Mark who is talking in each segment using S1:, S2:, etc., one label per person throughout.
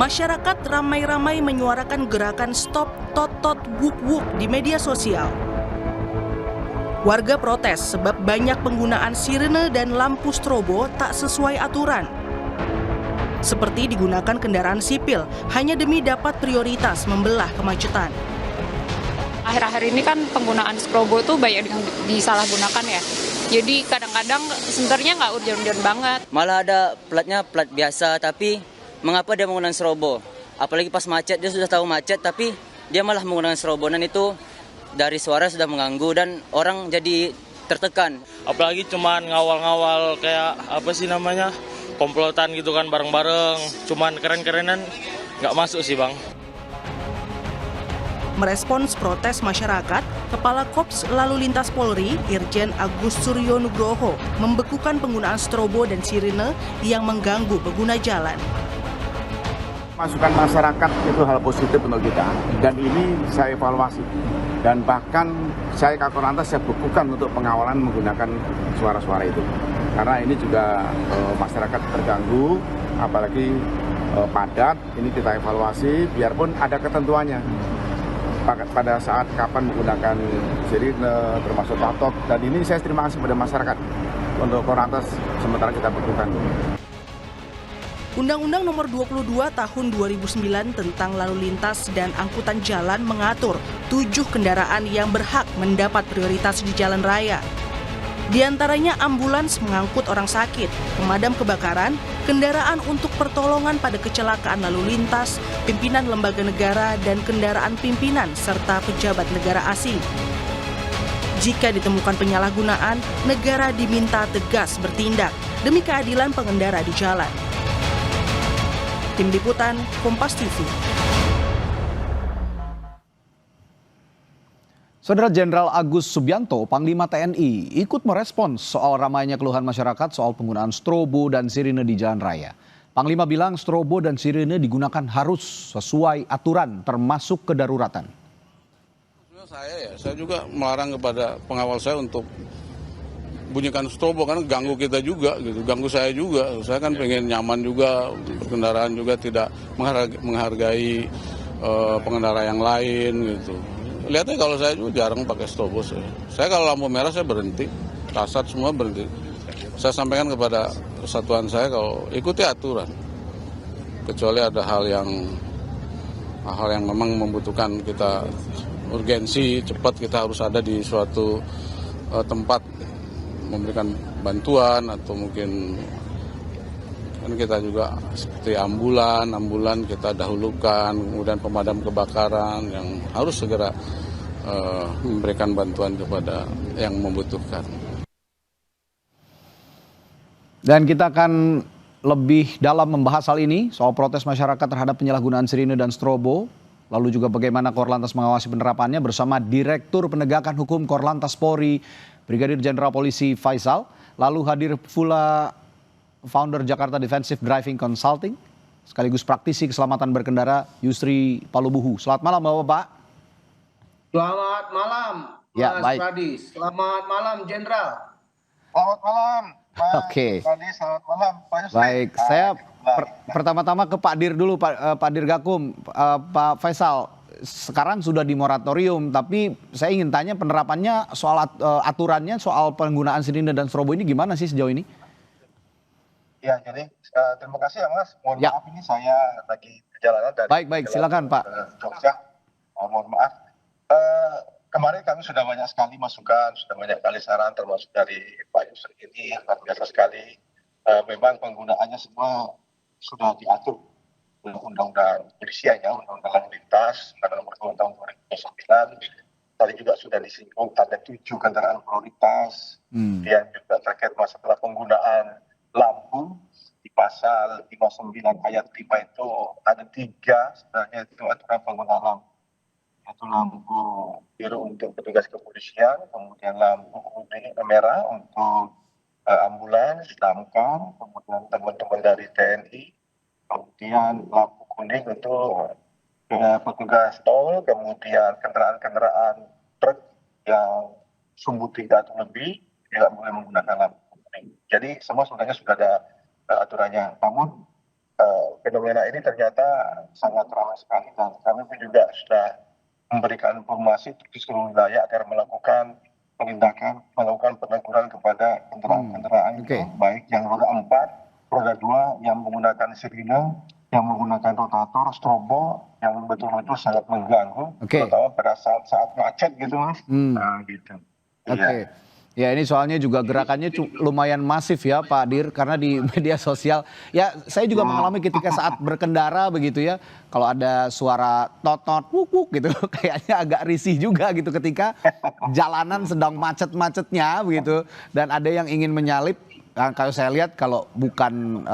S1: Masyarakat ramai-ramai menyuarakan gerakan Stop Tot-Tot Wuk-Wuk di media sosial. Warga protes sebab banyak penggunaan sirene dan lampu strobo tak sesuai aturan. Seperti digunakan kendaraan sipil hanya demi dapat prioritas membelah kemacetan.
S2: Akhir-akhir ini kan penggunaan strobo tuh banyak yang disalahgunakan ya. Jadi kadang-kadang sebenarnya nggak urgent-urgent banget.
S3: Malah ada platnya plat biasa, tapi mengapa dia menggunakan strobo? Apalagi pas macet, dia sudah tahu macet, tapi dia malah menggunakan strobo. Dan itu dari suara sudah mengganggu dan orang jadi tertekan.
S4: Apalagi cuman ngawal-ngawal kayak apa sih namanya, komplotan gitu kan bareng-bareng. Cuman keren-kerenan nggak masuk sih bang.
S1: Merespons protes masyarakat, Kepala Kops Lalu Lintas Polri, Irjen Agus Suryo Nugroho, membekukan penggunaan strobo dan sirene yang mengganggu pengguna jalan.
S5: Masukan masyarakat itu hal positif untuk kita, dan ini saya evaluasi. Dan bahkan saya Kakor Lantas saya bekukan untuk pengawalan menggunakan suara-suara itu. Karena ini juga masyarakat terganggu, apalagi padat, ini kita evaluasi, biarpun ada ketentuannya. Pada saat kapan menggunakan sirine, termasuk patok, dan ini saya terima kasih pada masyarakat untuk Korlantas sementara kita bekukan.
S1: Undang-Undang Nomor 22 Tahun 2009 tentang Lalu Lintas dan Angkutan Jalan mengatur 7 kendaraan yang berhak mendapat prioritas di jalan raya. Di antaranya ambulans mengangkut orang sakit, pemadam kebakaran, kendaraan untuk pertolongan pada kecelakaan lalu lintas, pimpinan lembaga negara, dan kendaraan pimpinan serta pejabat negara asing. Jika ditemukan penyalahgunaan, negara diminta tegas bertindak demi keadilan pengendara di jalan. Tim Liputan, Kompas TV.
S6: Saudara Jenderal Agus Subianto, Panglima TNI, ikut merespons soal ramainya keluhan masyarakat soal penggunaan strobo dan sirine di jalan raya. Panglima bilang strobo dan sirine digunakan harus sesuai aturan termasuk kedaruratan.
S7: Saya juga melarang kepada pengawal saya untuk bunyikan strobo karena ganggu kita juga gitu, ganggu saya juga. Saya kan pengen nyaman juga, kendaraan juga tidak menghargai pengendara yang lain gitu. Lihatnya kalau saya juga jarang pakai strobo. Saya kalau lampu merah saya berhenti, kasat semua berhenti. Saya sampaikan kepada satuan saya kalau ikuti aturan. Kecuali ada hal yang memang membutuhkan kita urgensi, cepat kita harus ada di suatu tempat memberikan bantuan atau mungkin kan kita juga seperti ambulan kita dahulukan, kemudian pemadam kebakaran yang harus segera memberikan bantuan kepada yang membutuhkan.
S6: Dan kita akan lebih dalam membahas hal ini, soal protes masyarakat terhadap penyalahgunaan sirine dan strobo, lalu juga bagaimana Korlantas mengawasi penerapannya bersama Direktur Penegakan Hukum Korlantas Polri, Brigadir Jenderal Polisi Faisal, lalu hadir pula founder Jakarta Defensive Driving Consulting, sekaligus praktisi keselamatan berkendara Yusri Palubuhu. Selamat malam Bapak-Bapak.
S8: Selamat malam
S6: Ya,
S8: Mas
S6: baik.
S8: Pradi. Selamat malam Jenderal.
S5: Selamat malam, Pak.
S6: Oke.
S5: Selamat malam, Pak Yusri.
S6: Baik, saya pertama-tama ke Pak Dir dulu, Pak Dirgakum. Pak Faisal, sekarang sudah di moratorium, tapi saya ingin tanya penerapannya soal aturannya, soal penggunaan sirine dan strobo ini gimana sih sejauh ini?
S9: Ya, jadi terima kasih ya Mas. Mohon
S6: Ya.
S9: maaf ini saya lagi perjalanan dari
S6: Baik, silakan Pak.
S9: Jogja. Mohon maaf. Kemarin kami sudah banyak sekali masukan, sudah banyak kali saran termasuk dari Pak Yusri ini, luar biasa sekali. Memang penggunaannya semua sudah diatur dalam Undang-Undang Kepolisian ya, Undang-Undang Lalu Lintas, Nomor 2 Tahun 2009. Tadi juga sudah disinggung ada 7 kendaraan prioritas, kemudian juga terkait masalah penggunaan lampu di pasal 59 ayat 5 itu ada 3 sebenarnya itu aturan penggunaan lampu, yaitu lampu biru untuk petugas kepolisian, kemudian lampu kuning merah untuk ambulans, damkar, kemudian teman-teman dari TNI, kemudian lampu kuning untuk petugas tol, kemudian kendaraan-kendaraan truk yang sumbu 3 atau lebih tidak boleh menggunakan lampu kuning. Jadi semua sebenarnya sudah ada aturannya. Namun fenomena ini ternyata sangat ramai sekali, dan kami pun juga sudah memberikan informasi di seluruh wilayah agar melakukan penindakan, melakukan peneguran kepada kendaraan-kendaraan itu, baik yang roda 4, roda 2 yang menggunakan sirine, yang menggunakan rotator, strobo, yang betul-betul sangat mengganggu, terutama pada saat macet gitu, Mas. Nah, gitu.
S6: Oke. Ya, ini soalnya juga gerakannya lumayan masif ya Pak Dir, karena di media sosial. Ya, saya juga mengalami ketika saat berkendara begitu ya, kalau ada suara tot-tot, wuk-wuk gitu, kayaknya agak risih juga gitu ketika jalanan sedang macet-macetnya begitu, dan ada yang ingin menyalip. Nah, kalau saya lihat kalau bukan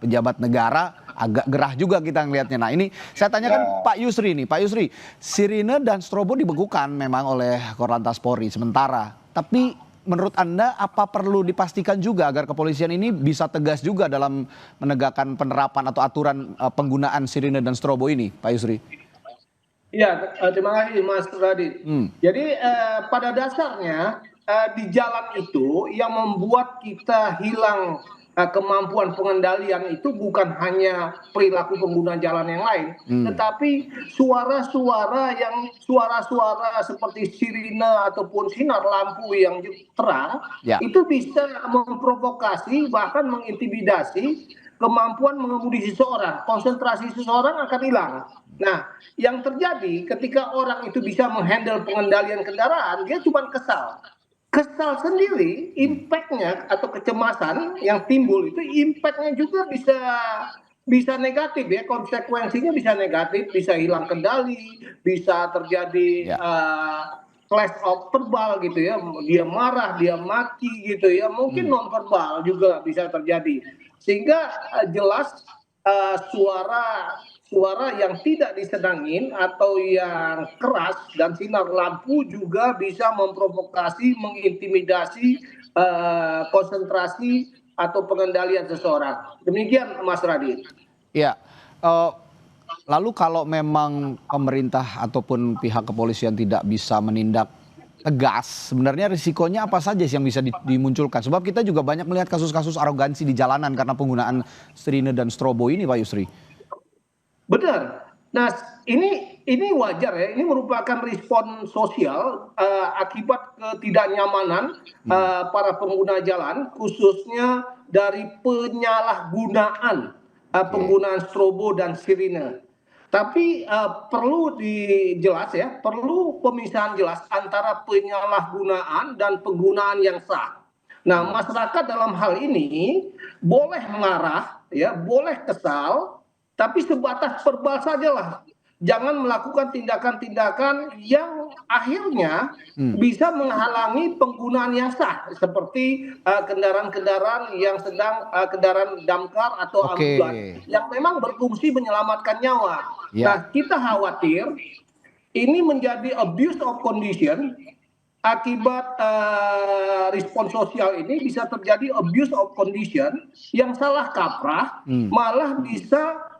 S6: pejabat negara, agak gerah juga kita ngelihatnya. Nah, ini saya tanyakan Pak Yusri nih, Pak Yusri, sirine dan strobo dibekukan memang oleh Korlantas Polri sementara, tapi menurut Anda apa perlu dipastikan juga agar kepolisian ini bisa tegas juga dalam menegakkan penerapan atau aturan penggunaan sirine dan strobo ini, Pak Yusri?
S8: Ya, terima kasih Mas Radit. Jadi pada dasarnya di jalan itu yang membuat kita hilang kemampuan pengendalian itu bukan hanya perilaku pengguna jalan yang lain, tetapi suara-suara seperti sirine ataupun sinar lampu yang terang itu bisa memprovokasi, bahkan mengintimidasi kemampuan mengemudi seseorang. Konsentrasi seseorang akan hilang. Nah, yang terjadi ketika orang itu bisa menghandle pengendalian kendaraan, dia cuma kesal sendiri, impactnya atau kecemasan yang timbul itu impactnya juga bisa negatif ya, konsekuensinya bisa negatif, bisa hilang kendali, bisa terjadi clash of verbal gitu ya, dia marah, dia maki gitu ya, mungkin non verbal juga bisa terjadi, sehingga jelas suara yang tidak disenangin atau yang keras dan sinar lampu juga bisa memprovokasi, mengintimidasi konsentrasi atau pengendalian seseorang. Demikian Mas Radit.
S6: Ya, lalu kalau memang pemerintah ataupun pihak kepolisian tidak bisa menindak tegas, sebenarnya risikonya apa saja sih yang bisa dimunculkan? Sebab kita juga banyak melihat kasus-kasus arogansi di jalanan karena penggunaan sirine dan strobo ini, Pak Yusri.
S8: Benar. Nah, ini wajar ya. Ini merupakan respon sosial akibat ketidaknyamanan para pengguna jalan, khususnya dari penyalahgunaan penggunaan strobo dan sirine. Tapi perlu dijelas ya, perlu pemisahan jelas antara penyalahgunaan dan penggunaan yang sah. Nah, masyarakat dalam hal ini boleh marah, ya, boleh kesal, tapi sebatas verbal sajalah. Jangan melakukan tindakan-tindakan yang akhirnya bisa menghalangi penggunaan yang sah, seperti kendaraan-kendaraan yang sedang kendaraan damkar atau ambulans yang memang berfungsi menyelamatkan nyawa. Nah, kita khawatir ini menjadi abuse of condition. Akibat respon sosial ini bisa terjadi abuse of condition yang salah kaprah, malah bisa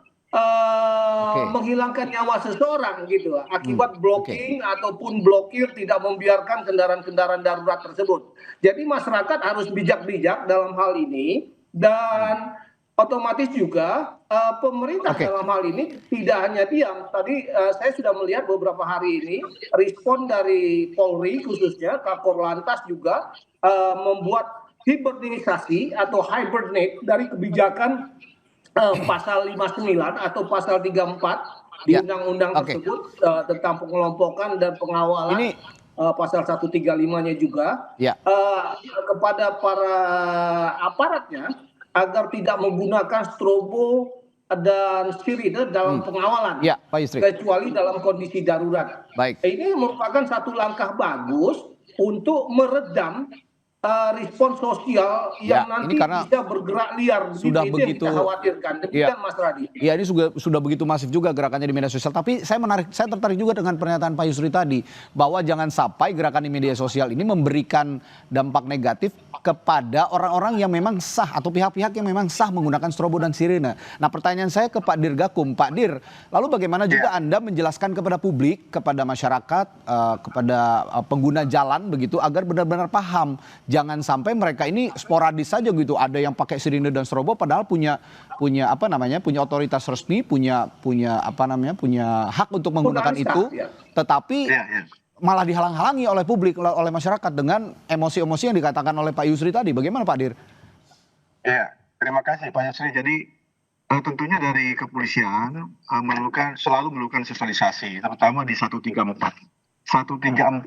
S8: menghilangkan nyawa seseorang gitu akibat blocking ataupun blokir, tidak membiarkan kendaraan-kendaraan darurat tersebut. Jadi masyarakat harus bijak-bijak dalam hal ini, dan otomatis juga pemerintah dalam hal ini tidak hanya diam. Tadi saya sudah melihat beberapa hari ini respon dari Polri, khususnya Kakor Lantas juga membuat hibernisasi atau hibernate dari kebijakan pasal 59 atau pasal 34 di undang-undang tersebut tentang pengelompokan dan pengawalan, pasal 135-nya juga kepada para aparatnya agar tidak menggunakan strobo dan sirine dalam pengawalan, kecuali dalam kondisi darurat. Ini merupakan satu langkah bagus untuk meredam respon sosial yang nanti bisa bergerak liar.
S6: Sudah begitu,
S8: kita khawatirkan. Demikian Mas Radit.
S6: Ya, ini sudah begitu masif juga gerakannya di media sosial. Tapi saya tertarik juga dengan pernyataan Pak Yusri tadi, bahwa jangan sampai gerakan di media sosial ini memberikan dampak negatif kepada orang-orang yang memang sah atau pihak-pihak yang memang sah menggunakan strobo dan sirine. Nah, pertanyaan saya ke Pak Dirgakum, Pak Dir, lalu bagaimana juga Anda menjelaskan kepada publik, kepada masyarakat, kepada pengguna jalan begitu, agar benar-benar paham jangan sampai mereka ini sporadis saja gitu, ada yang pakai sirine dan strobo padahal punya otoritas resmi, punya hak untuk menggunakan itu, tetapi malah dihalang-halangi oleh publik, oleh masyarakat dengan emosi-emosi yang dikatakan oleh Pak Yusri tadi. Bagaimana Pak Dir?
S9: Ya, terima kasih Pak Yusri. Jadi tentunya dari kepolisian selalu melakukan sosialisasi, terutama di 134. 134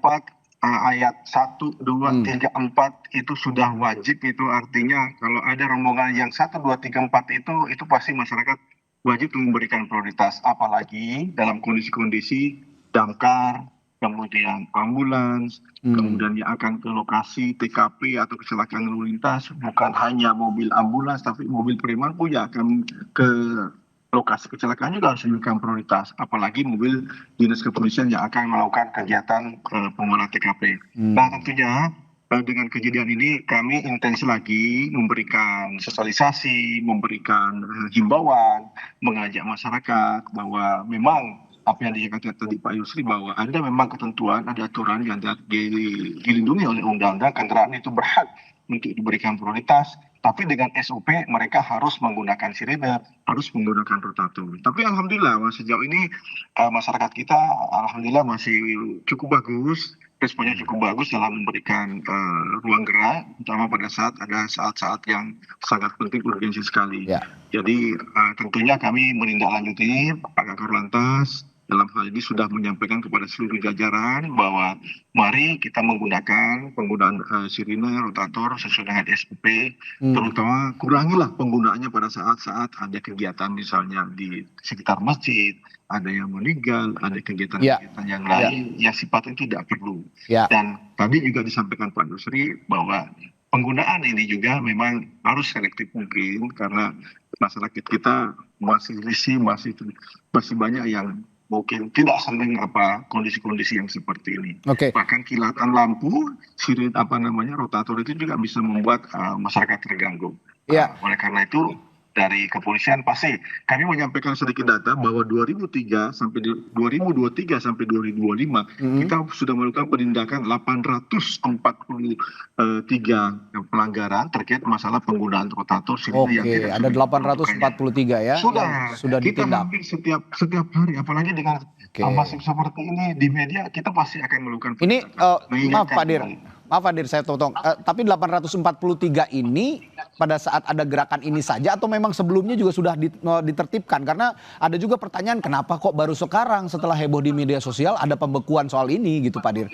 S9: ayat 1, 2, 3, 4 itu sudah wajib, itu artinya kalau ada rombongan yang 1, 2, 3, 4 itu pasti masyarakat wajib memberikan prioritas, apalagi dalam kondisi-kondisi damkar, kemudian ambulans, kemudian yang akan ke lokasi TKP atau kecelakaan lalu lintas, bukan hanya mobil ambulans, tapi mobil Preman pun yang akan ke lokasi kecelakaan juga harus diberikan prioritas, apalagi mobil dinas kepolisian yang akan melakukan kegiatan pengolahan TKP. Nah tentunya dengan kejadian ini kami intens lagi memberikan sosialisasi, memberikan himbauan, mengajak masyarakat bahwa memang apa yang dikatakan tadi Pak Yusri, bahwa ada memang ketentuan, ada aturan yang dilindungi oleh undang-undang, kendaraan itu berhak untuk diberikan prioritas, tapi dengan SOP mereka harus menggunakan sirine, harus menggunakan rotator. Tapi alhamdulillah sejauh ini masyarakat kita alhamdulillah masih cukup bagus, responnya cukup bagus dalam memberikan ruang gerak, terutama pada saat ada saat-saat yang sangat penting, urgensi sekali. Jadi tentunya kami menindaklanjuti Pak Kakor Lantas dalam hal ini sudah menyampaikan kepada seluruh jajaran bahwa mari kita menggunakan penggunaan sirine, rotator sesuai dengan SOP, terutama kurangilah penggunaannya pada saat-saat ada kegiatan misalnya di sekitar masjid, ada yang meninggal, ada kegiatan-kegiatan yang lain yang sifatnya tidak perlu. Dan tadi juga disampaikan Pak Yusri bahwa penggunaan ini juga memang harus selektif mungkin, karena masyarakat kita masih banyak yang mungkin tidak senang kondisi-kondisi yang seperti ini. Bahkan kilatan lampu, sirine rotator itu juga bisa membuat masyarakat terganggu. Oleh karena itu dari kepolisian pasti kami menyampaikan sedikit data bahwa 2023 sampai 2025 kita sudah melakukan penindakan 843 pelanggaran terkait masalah penggunaan rotator sirine yang tidak
S6: ada 843 ya sudah ditindak.
S9: Kita setiap hari, apalagi dengan masih seperti ini di media, kita pasti akan melakukan
S6: ini. Maaf Pak Dir, saya potong. Tapi 843 ini pada saat ada gerakan ini saja atau memang sebelumnya juga sudah ditertibkan? Karena ada juga pertanyaan kenapa kok baru sekarang setelah heboh di media sosial ada pembekuan soal ini gitu Pak Dir.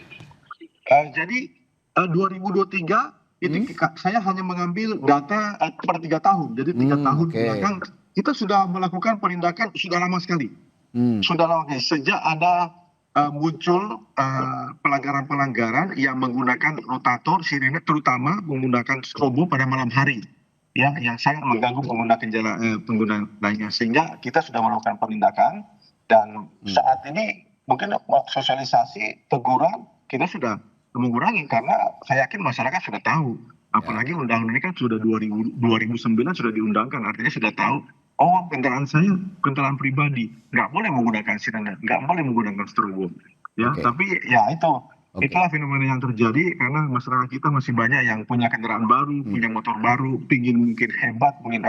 S9: Jadi 2023 itu saya hanya mengambil data per 3 tahun. Jadi 3 tahun belakang kita sudah melakukan penindakan sudah lama sekali. Sudah lama sekali. Sejak ada muncul pelanggaran-pelanggaran yang menggunakan rotator, sirine, terutama menggunakan strobo pada malam hari, yang sangat mengganggu pengguna lainnya, sehingga kita sudah melakukan penindakan. Dan saat ini mungkin sosialisasi teguran kita sudah mengurangi, karena saya yakin masyarakat sudah tahu, apalagi undang-undang ini kan sudah 2009 sudah diundangkan, artinya sudah tahu. Oh, kendaraan saya kendaraan pribadi, nggak boleh menggunakan sirine, nggak boleh menggunakan strobo. Tapi itulah fenomena yang terjadi karena masyarakat kita masih banyak yang punya kendaraan baru, punya motor baru, pingin mungkin hebat, mungkin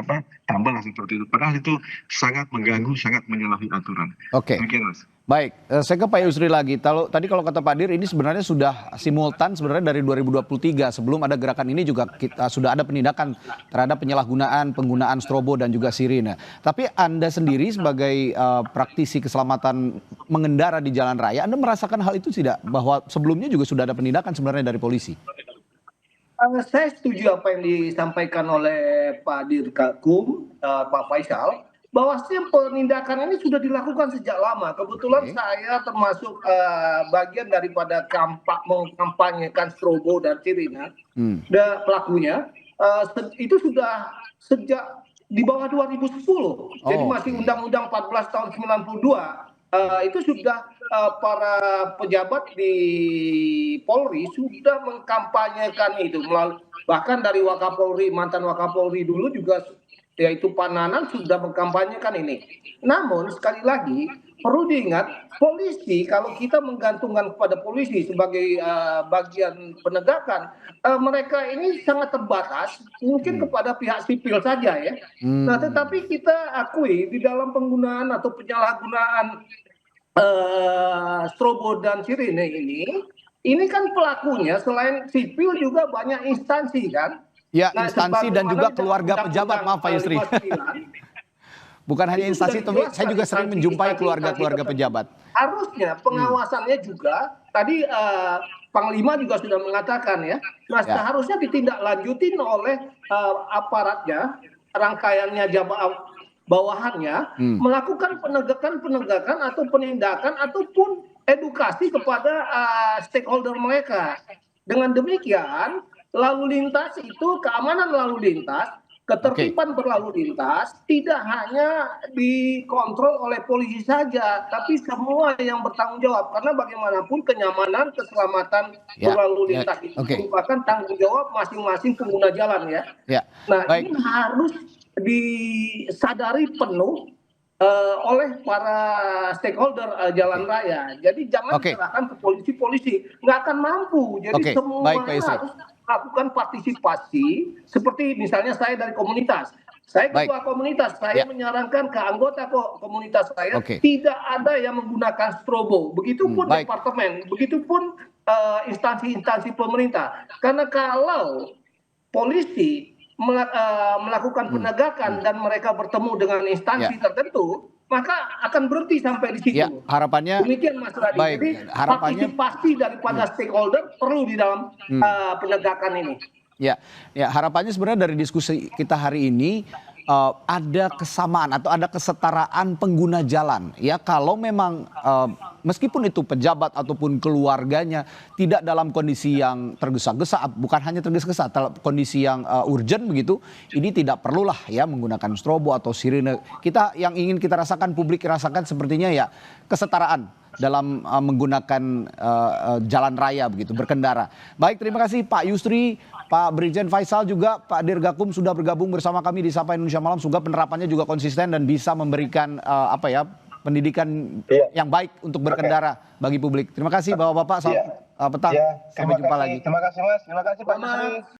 S9: tambahlah seperti itu. Padahal itu sangat mengganggu, sangat menyalahi aturan. Demikian, Mas.
S6: Baik, saya ke Pak Yusri lagi. Tadi kalau kata Pak Dir ini sebenarnya sudah simultan sebenarnya dari 2023 sebelum ada gerakan ini juga kita sudah ada penindakan terhadap penggunaan strobo dan juga sirine. Tapi Anda sendiri sebagai praktisi keselamatan mengendara di jalan raya, Anda merasakan hal itu tidak? Bahwa sebelumnya juga sudah ada penindakan sebenarnya dari polisi?
S8: Saya setuju apa yang disampaikan oleh Pak Dirgakum, Pak Faisal, bahwasanya penindakan ini sudah dilakukan sejak lama. Kebetulan saya termasuk bagian daripada mengkampanyekan strobo dan sirine. Pelakunya itu sudah sejak di bawah 2010. Jadi masih Undang-Undang 14 tahun 92. Itu sudah para pejabat di Polri sudah mengkampanyekan itu. Bahkan dari Wakapolri, mantan Wakapolri dulu juga, yaitu Pak Nanan, sudah mengkampanyekan ini. Namun sekali lagi perlu diingat, polisi kalau kita menggantungkan kepada polisi sebagai bagian penegakan, mereka ini sangat terbatas, mungkin kepada pihak sipil saja ya. Nah, tetapi kita akui di dalam penggunaan atau penyalahgunaan strobo dan sirine ini kan pelakunya selain sipil juga banyak instansi kan.
S6: Ya,
S8: Nah,
S6: instansi dan juga
S8: sebagaimana
S6: keluarga pejabat, maaf Pak Yusri.
S8: 59,
S6: Bukan hanya
S8: itu
S6: instansi,
S8: sudah
S6: tapi
S8: jelas
S6: saya juga
S8: kan
S6: sering
S8: instansi-
S6: menjumpai
S8: instansi-
S6: keluarga-keluarga
S8: instansi
S6: pejabat.
S8: harusnya pengawasannya juga tadi Panglima juga sudah mengatakan ya. Nah,
S6: Ya.
S8: seharusnya ditindaklanjutin oleh aparatnya, rangkaiannya bawahannya melakukan penegakan atau penindakan ataupun edukasi kepada stakeholder mereka. Dengan demikian, lalu lintas itu keamanan lalu lintas, ketertiban berlalu lintas tidak hanya dikontrol oleh polisi saja, tapi semua yang bertanggung jawab. Karena bagaimanapun kenyamanan, keselamatan
S6: Ya,
S8: berlalu
S6: ya,
S8: lintas itu
S6: oke.
S8: merupakan tanggung jawab masing-masing pengguna jalan ya.
S6: Ya,
S8: Nah,
S6: baik.
S8: ini harus disadari penuh oleh para stakeholder jalan raya. Jadi jangan
S6: Oke.
S8: diserahkan ke polisi-polisi, nggak akan mampu. Jadi
S6: Oke,
S8: semua
S6: baik, Pak Yusri.
S8: harus melakukan partisipasi. Seperti misalnya saya dari komunitas, saya
S6: Baik.
S8: ketua komunitas, saya
S6: Ya.
S8: menyarankan ke anggota komunitas saya
S6: Oke.
S8: tidak ada yang menggunakan strobo. Begitupun
S6: Baik.
S8: departemen, begitupun instansi-instansi pemerintah. Karena kalau polisi melakukan penegakan dan mereka bertemu dengan instansi tertentu, maka akan berhenti sampai di situ.
S6: Ya, harapannya
S8: Demikian Mas Radi.
S6: baik.
S8: Jadi
S6: Harapannya
S8: partisipasi daripada stakeholder perlu di dalam penegakan ini.
S6: ya, harapannya sebenarnya dari diskusi kita hari ini ada kesamaan atau ada kesetaraan pengguna jalan. Ya, kalau memang meskipun itu pejabat ataupun keluarganya tidak dalam kondisi yang tergesa-gesa, bukan hanya tergesa-gesa, kondisi yang urgent begitu, ini tidak perlulah ya menggunakan strobo atau sirine. Kita yang ingin kita rasakan, publik rasakan sepertinya ya kesetaraan dalam menggunakan jalan raya begitu, berkendara. Baik, terima kasih Pak Yusri, Pak Brigjen Faisal juga, Pak Dirgakum sudah bergabung bersama kami di Sapa Indonesia Malam. Semoga penerapannya juga konsisten dan bisa memberikan pendidikan yang baik untuk berkendara bagi publik. Terima kasih Bapak-bapak, selamat petang.
S9: Ya,
S6: Sampai jumpa lagi.
S9: Terima kasih Mas, terima kasih Pak Yusri.